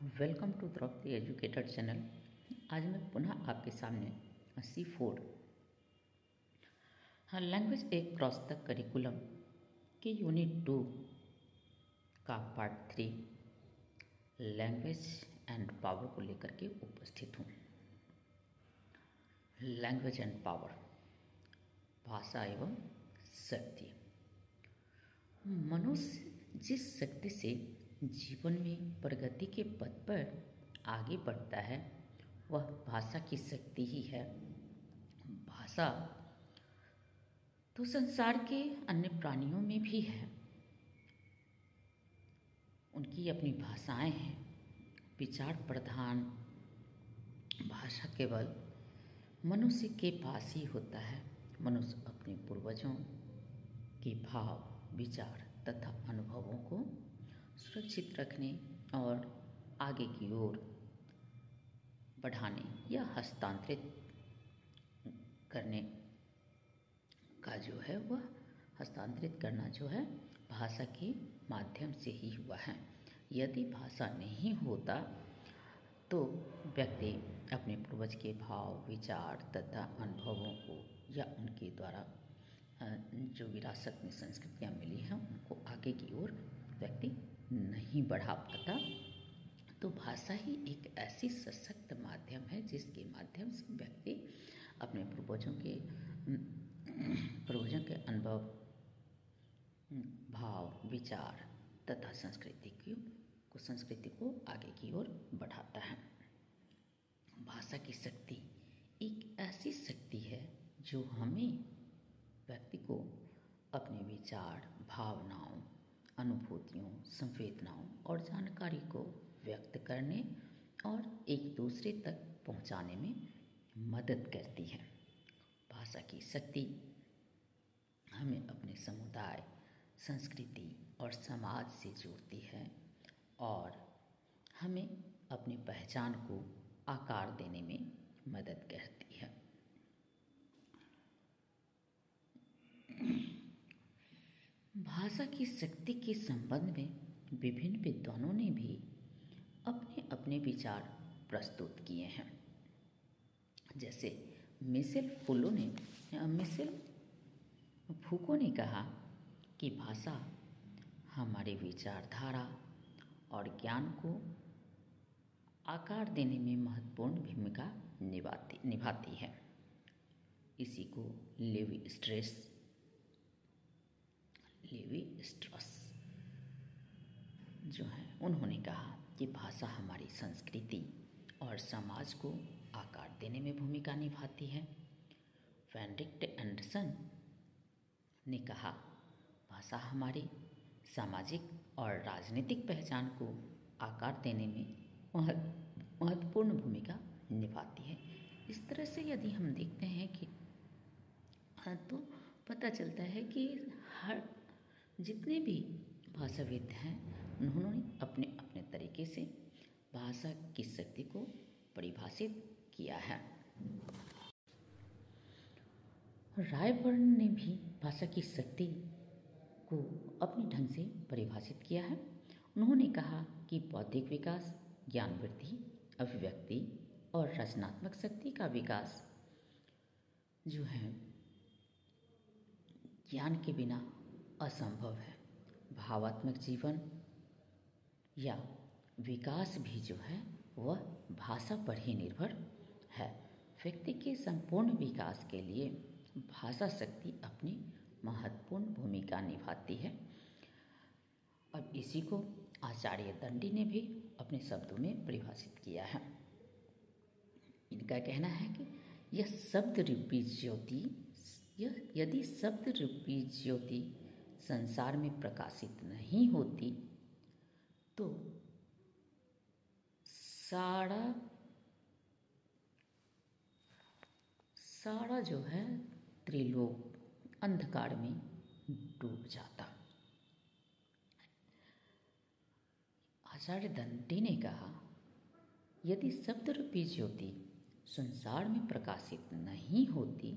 Welcome to Draupadi educated channel. आज मैं पुनः आपके सामने C4 language across the curriculum के यूनिट 2 का पार्ट 3 लैंग्वेज एंड पावर को लेकर के उपस्थित हूँ। लैंग्वेज एंड पावर, भाषा एवं शक्ति। मनुष्य जिस शक्ति से जीवन में प्रगति के पथ पर आगे बढ़ता है वह भाषा की शक्ति ही है। भाषा तो संसार के अन्य प्राणियों में भी है, उनकी अपनी भाषाएं हैं। विचार प्रधान भाषा केवल मनुष्य के पास ही होता है। मनुष्य अपने पूर्वजों के भाव, विचार तथा अनुभवों को सुरक्षित रखने और आगे की ओर बढ़ाने या हस्तांतरित करने का जो है वह हस्तांतरित करना जो है भाषा के माध्यम से ही हुआ है। यदि भाषा नहीं होता तो व्यक्ति अपने पूर्वज के भाव, विचार तथा अनुभवों को या उनके द्वारा जो विरासत में संस्कृतियाँ मिली हैं उनको आगे की ओर व्यक्ति नहीं बढ़ा पाता। तो भाषा ही एक ऐसी सशक्त माध्यम है जिसके माध्यम से व्यक्ति अपने पूर्वजों के अनुभव, भाव, विचार तथा संस्कृति को आगे की ओर बढ़ाता है। भाषा की शक्ति एक ऐसी शक्ति है जो हमें, व्यक्ति को अपने विचार, भावनाओं, अनुभूतियों, संवेदनाओं और जानकारी को व्यक्त करने और एक दूसरे तक पहुंचाने में मदद करती है। भाषा की शक्ति हमें अपने समुदाय, संस्कृति और समाज से जोड़ती है और हमें अपनी पहचान को आकार देने में मदद करती है। भाषा की शक्ति के संबंध में विभिन्न विद्वानों ने भी अपने अपने विचार प्रस्तुत किए हैं। जैसे मिशेल फूको ने कहा कि भाषा हमारी विचारधारा और ज्ञान को आकार देने में महत्वपूर्ण भूमिका निभाती है। इसी को लेवी स्ट्रॉस जो है उन्होंने कहा कि भाषा हमारी संस्कृति और समाज को आकार देने में भूमिका निभाती है। बेनेडिक्ट एंडरसन ने कहा भाषा हमारी सामाजिक और राजनीतिक पहचान को आकार देने में महत्वपूर्ण भूमिका निभाती है। इस तरह से यदि हम देखते हैं कि तो पता चलता है कि हर जितने भी भाषाविद हैं उन्होंने अपने अपने तरीके से भाषा की शक्ति को परिभाषित किया है। रायबर्न ने भी भाषा की शक्ति को अपने ढंग से परिभाषित किया है। उन्होंने कहा कि बौद्धिक विकास, ज्ञान वृद्धि, अभिव्यक्ति और रचनात्मक शक्ति का विकास जो है ज्ञान के बिना असंभव है। भावात्मक जीवन या विकास भी जो है वह भाषा पर ही निर्भर है। व्यक्ति के संपूर्ण विकास के लिए भाषा शक्ति अपनी महत्वपूर्ण भूमिका निभाती है। अब इसी को आचार्य दंडी ने भी अपने शब्दों में परिभाषित किया है। इनका कहना है कि यदि शब्द रूपी ज्योति संसार में प्रकाशित नहीं होती तो सारा जो है त्रिलोक अंधकार में डूब जाता। आचार्य दंडी ने कहा यदि शब्द रूपी ज्योति संसार में प्रकाशित नहीं होती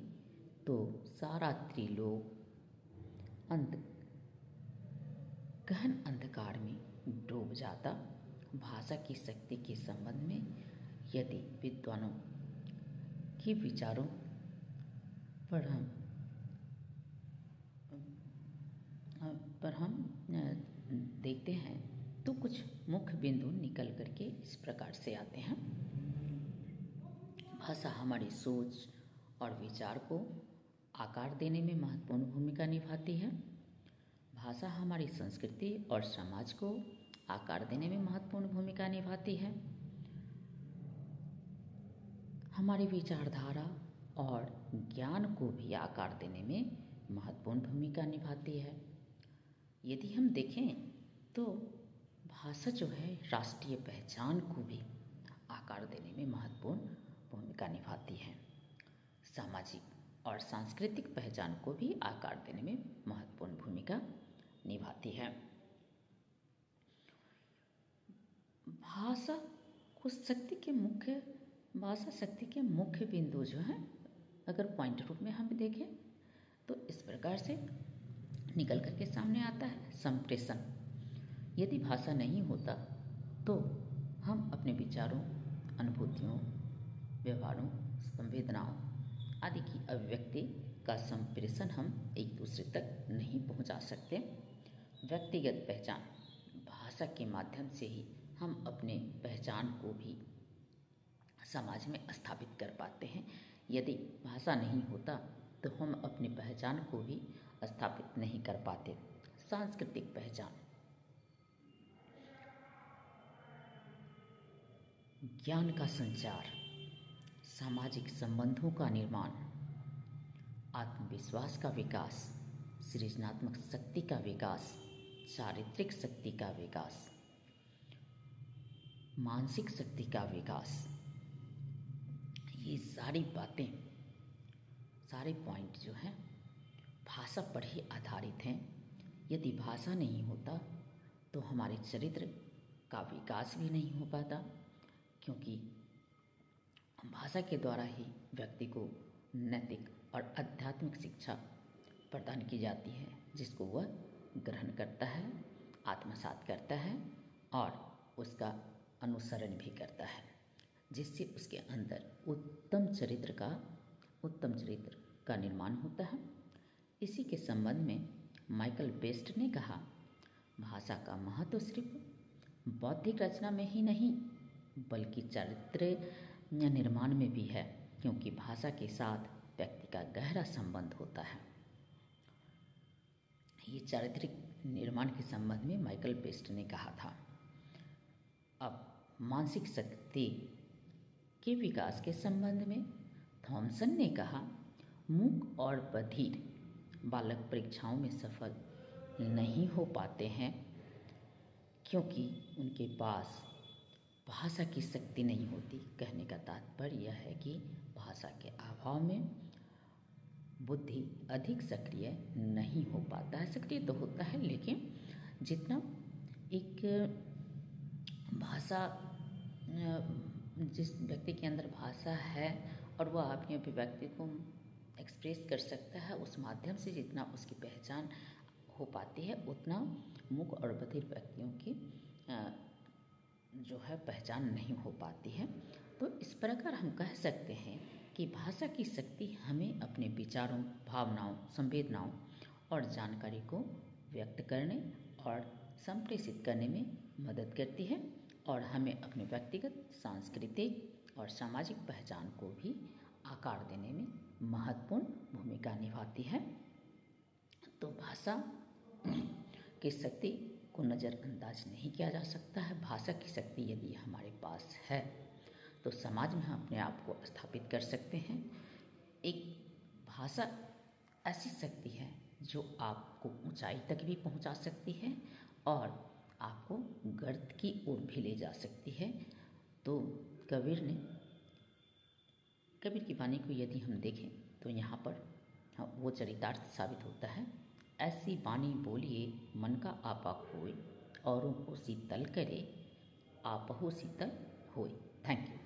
तो सारा त्रिलोक गहन अंधकार में डूब जाता भाषा की शक्ति के संबंध में यदि विद्वानों के विचारों पर हम देखते हैं तो कुछ मुख्य बिंदु निकल करके इस प्रकार से आते हैं। भाषा हमारी सोच और विचार को आकार देने में महत्वपूर्ण भूमिका निभाती है। भाषा हमारी संस्कृति और समाज को आकार देने में महत्वपूर्ण भूमिका निभाती है। हमारी विचारधारा और ज्ञान को भी आकार देने में महत्वपूर्ण भूमिका निभाती है। यदि हम देखें तो भाषा जो है राष्ट्रीय पहचान को भी आकार देने में महत्वपूर्ण भूमिका निभाती है। सामाजिक और सांस्कृतिक पहचान को भी आकार देने में महत्वपूर्ण भूमिका निभाती है। भाषा शक्ति के मुख्य बिंदु जो हैं अगर पॉइंट रूप में हम देखें तो इस प्रकार से निकल करके सामने आता है। संप्रेषण, यदि भाषा नहीं होता तो हम अपने विचारों, अनुभूतियों, व्यवहारों, संवेदनाओं आदि की अभिव्यक्ति का संप्रेषण हम एक दूसरे तक नहीं पहुंचा सकते। व्यक्तिगत पहचान, भाषा के माध्यम से ही हम अपने पहचान को भी समाज में स्थापित कर पाते हैं। यदि भाषा नहीं होता तो हम अपनी पहचान को भी स्थापित नहीं कर पाते। सांस्कृतिक पहचान, ज्ञान का संचार, सामाजिक संबंधों का निर्माण, आत्मविश्वास का विकास, सृजनात्मक शक्ति का विकास, चारित्रिक शक्ति का विकास, मानसिक शक्ति का विकास, ये सारी बातें, सारे पॉइंट जो हैं भाषा पर ही आधारित हैं। यदि भाषा नहीं होता तो हमारे चरित्र का विकास भी नहीं हो पाता, क्योंकि भाषा के द्वारा ही व्यक्ति को नैतिक और आध्यात्मिक शिक्षा प्रदान की जाती है, जिसको वह ग्रहण करता है, आत्मसात करता है और उसका अनुसरण भी करता है, जिससे उसके अंदर उत्तम चरित्र का निर्माण होता है। इसी के संबंध में माइकल बेस्ट ने कहा, भाषा का महत्व सिर्फ बौद्धिक रचना में ही नहीं बल्कि चरित्र निर्माण में भी है, क्योंकि भाषा के साथ व्यक्ति का गहरा संबंध होता है। ये चारित्रिक निर्माण के संबंध में माइकल बेस्ट ने कहा था। अब मानसिक शक्ति के विकास के संबंध में थॉमसन ने कहा, मूक और बधिर बालक परीक्षाओं में सफल नहीं हो पाते हैं क्योंकि उनके पास भाषा की शक्ति नहीं होती। कहने का तात्पर्य यह है कि भाषा के अभाव में बुद्धि अधिक सक्रिय नहीं हो पाता है। सक्रिय तो होता है, लेकिन जितना एक भाषा, जिस व्यक्ति के अंदर भाषा है और वह अपनी अभिव्यक्ति को एक्सप्रेस कर सकता है, उस माध्यम से जितना उसकी पहचान हो पाती है उतना मूक और बधिर व्यक्तियों की जो है पहचान नहीं हो पाती है। तो इस प्रकार हम कह सकते हैं कि भाषा की शक्ति हमें अपने विचारों, भावनाओं, संवेदनाओं और जानकारी को व्यक्त करने और संप्रेषित करने में मदद करती है और हमें अपने व्यक्तिगत, सांस्कृतिक और सामाजिक पहचान को भी आकार देने में महत्वपूर्ण भूमिका निभाती है। तो भाषा की शक्ति को नज़रअंदाज नहीं किया जा सकता है। भाषा की शक्ति यदि हमारे पास है तो समाज में हम अपने आप को स्थापित कर सकते हैं। एक भाषा ऐसी शक्ति है जो आपको ऊंचाई तक भी पहुंचा सकती है और आपको गर्त की ओर भी ले जा सकती है। तो कबीर की वाणी को यदि हम देखें तो यहाँ पर वो चरितार्थ साबित होता है। ऐसी वाणी बोलिए मन का आपा खोए, औरों को शीतल करे आपहु शीतल होए। Thank you.